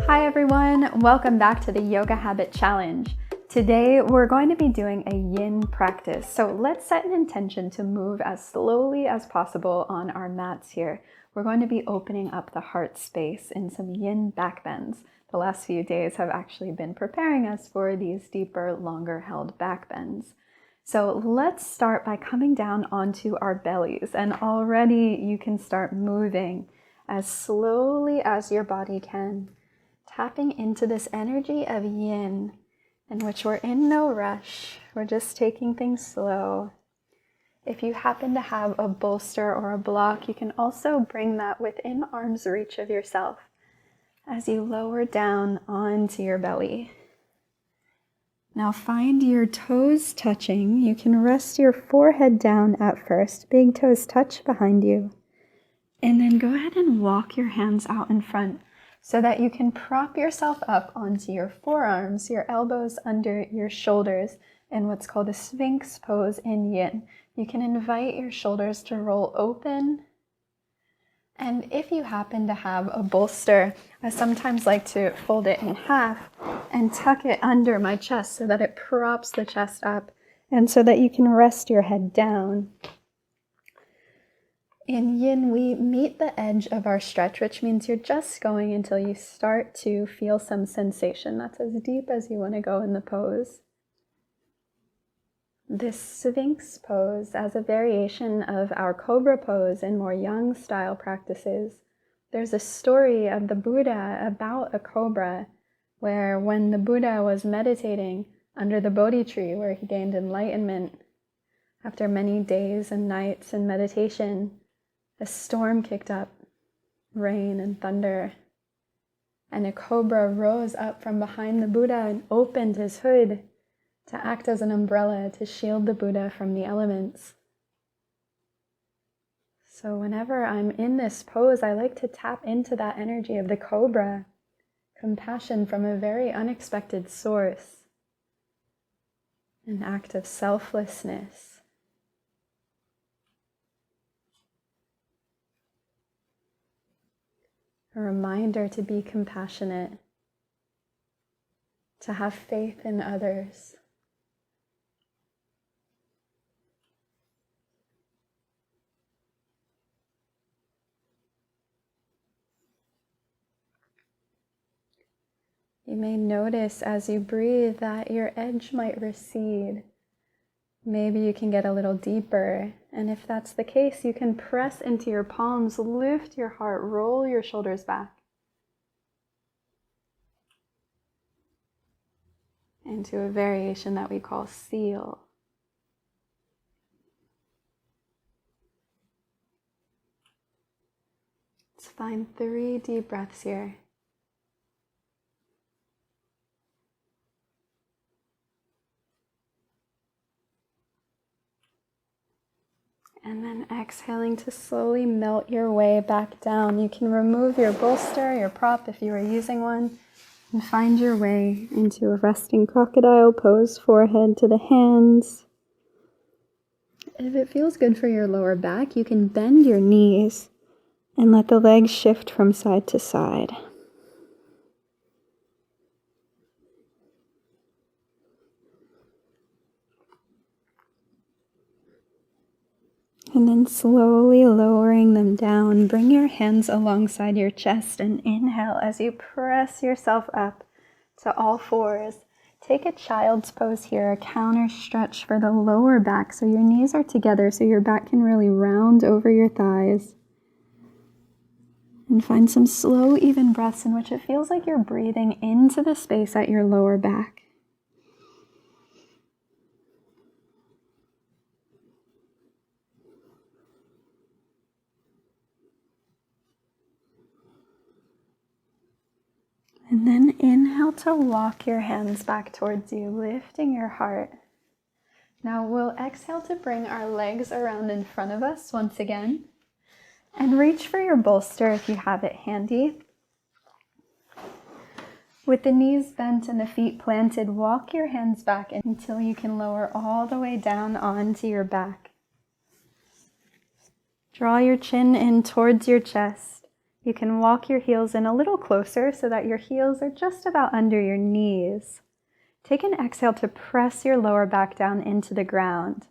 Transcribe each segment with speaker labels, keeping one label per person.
Speaker 1: Hi everyone, welcome back to the Yoga Habit Challenge. Today we're going to be doing a yin practice. So let's set an intention to move as slowly as possible on our mats here. We're going to be opening up the heart space in some yin back bends. The last few days have actually been preparing us for these deeper, longer held back bends. So let's start by coming down onto our bellies, and already you can start moving as slowly as your body can, tapping into this energy of yin, in which we're in no rush. We're just taking things slow. If you happen to have a bolster or a block, you can also bring that within arm's reach of yourself as you lower down onto your belly. Now find your toes touching. You can rest your forehead down at first. Big toes touch behind you. And then go ahead and walk your hands out in front so that you can prop yourself up onto your forearms, your elbows under your shoulders in what's called a Sphinx pose in yin. You can invite your shoulders to roll open. And if you happen to have a bolster, I sometimes like to fold it in half and tuck it under my chest so that it props the chest up and so that you can rest your head down. In yin, we meet the edge of our stretch, which means you're just going until you start to feel some sensation. That's as deep as you want to go in the pose. This Sphinx pose, as a variation of our Cobra pose in more yang style practices, there's a story of the Buddha about a cobra where when the Buddha was meditating under the Bodhi tree where he gained enlightenment, after many days and nights in meditation, a storm kicked up, rain and thunder, and a cobra rose up from behind the Buddha and opened his hood to act as an umbrella to shield the Buddha from the elements. So whenever I'm in this pose, I like to tap into that energy of the cobra, compassion from a very unexpected source, an act of selflessness. A reminder to be compassionate, to have faith in others. You may notice as you breathe that your edge might recede. Maybe you can get a little deeper, and if that's the case, you can press into your palms, lift your heart, roll your shoulders back into a variation that we call seal. Let's find 3 deep breaths here. And then exhaling to slowly melt your way back down. You can remove your bolster, your prop if you are using one, and find your way into a resting crocodile pose, forehead to the hands. If it feels good for your lower back, you can bend your knees and let the legs shift from side to side. And then slowly lowering them down, bring your hands alongside your chest and inhale as you press yourself up to all fours. Take a child's pose here, a counter stretch for the lower back so your knees are together so your back can really round over your thighs. And find some slow, even breaths in which it feels like you're breathing into the space at your lower back. And then inhale to walk your hands back towards you, lifting your heart. Now we'll exhale to bring our legs around in front of us once again. And reach for your bolster if you have it handy. With the knees bent and the feet planted, walk your hands back until you can lower all the way down onto your back. Draw your chin in towards your chest. You can walk your heels in a little closer so that your heels are just about under your knees. Take an exhale to press your lower back down into the ground.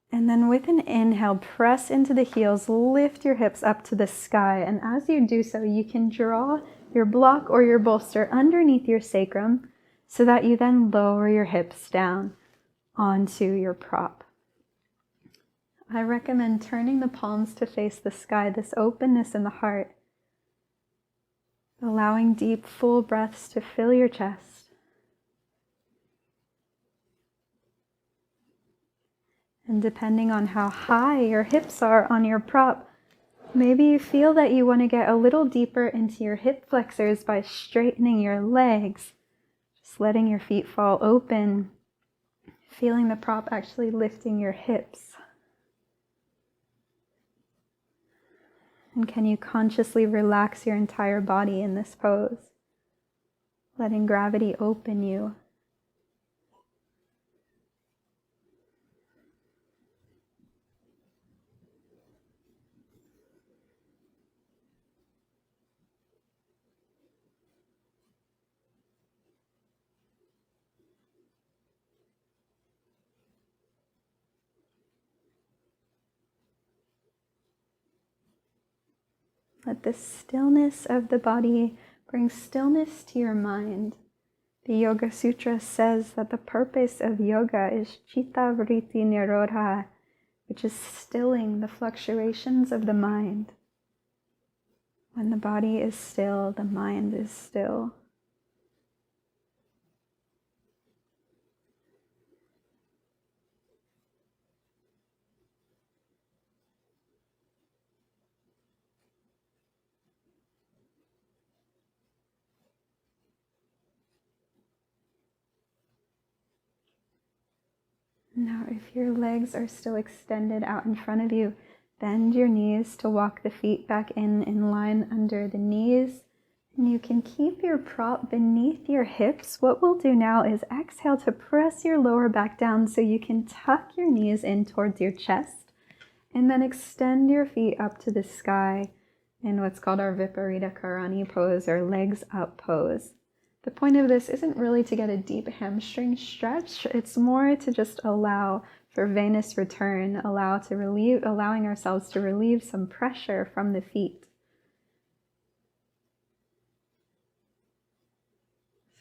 Speaker 1: And then with an inhale, press into the heels, lift your hips up to the sky. And as you do so, you can draw your block or your bolster underneath your sacrum so that you then lower your hips down onto your prop. I recommend turning the palms to face the sky, this openness in the heart, allowing deep, full breaths to fill your chest. And depending on how high your hips are on your prop, maybe you feel that you want to get a little deeper into your hip flexors by straightening your legs, just letting your feet fall open, feeling the prop actually lifting your hips. And can you consciously relax your entire body in this pose, letting gravity open you? Let the stillness of the body bring stillness to your mind. The Yoga Sutra says that the purpose of yoga is chitta vritti nirodha, which is stilling the fluctuations of the mind. When the body is still, the mind is still. Now, if your legs are still extended out in front of you, bend your knees to walk the feet back in line under the knees. And you can keep your prop beneath your hips. What we'll do now is exhale to press your lower back down so you can tuck your knees in towards your chest. And then extend your feet up to the sky in what's called our Viparita Karani pose, or legs up pose. The point of this isn't really to get a deep hamstring stretch. It's more to just allow for venous return, allowing ourselves to relieve some pressure from the feet.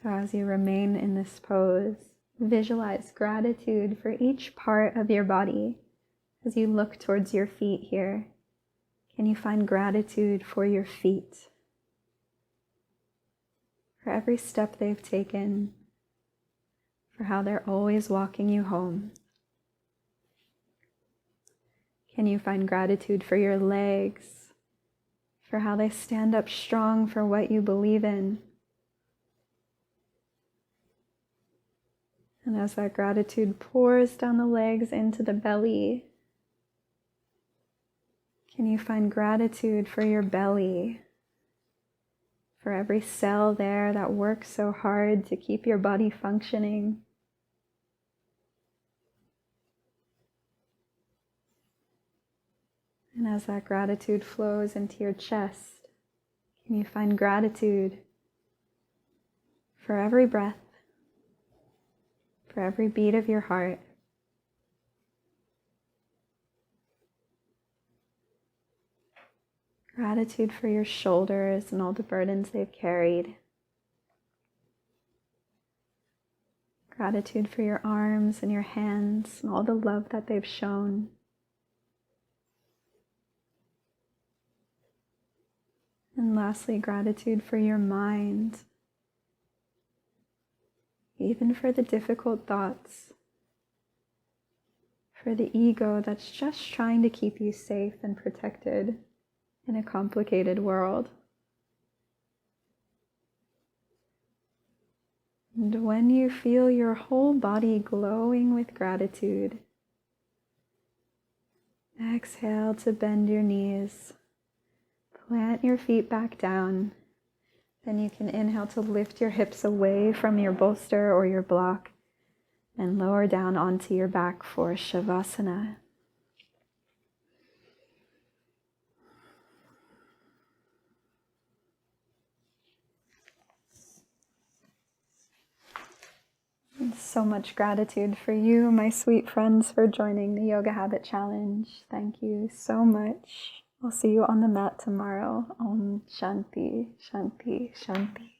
Speaker 1: So as you remain in this pose, visualize gratitude for each part of your body. As you look towards your feet here, can you find gratitude for your feet? For every step they've taken, for how they're always walking you home. Can you find gratitude for your legs, for how they stand up strong for what you believe in? And as that gratitude pours down the legs into the belly, can you find gratitude for your belly? For every cell there that works so hard to keep your body functioning. And as that gratitude flows into your chest, can you find gratitude for every breath, for every beat of your heart? Gratitude for your shoulders and all the burdens they've carried. Gratitude for your arms and your hands and all the love that they've shown. And lastly, gratitude for your mind, even for the difficult thoughts, for the ego that's just trying to keep you safe and protected in a complicated world. And when you feel your whole body glowing with gratitude, exhale to bend your knees, plant your feet back down. Then you can inhale to lift your hips away from your bolster or your block and lower down onto your back for Shavasana. so much gratitude for you, my sweet friends, for joining the Yoga Habit Challenge. Thank you so much. I'll see you on the mat tomorrow. Om Shanti, Shanti, Shanti.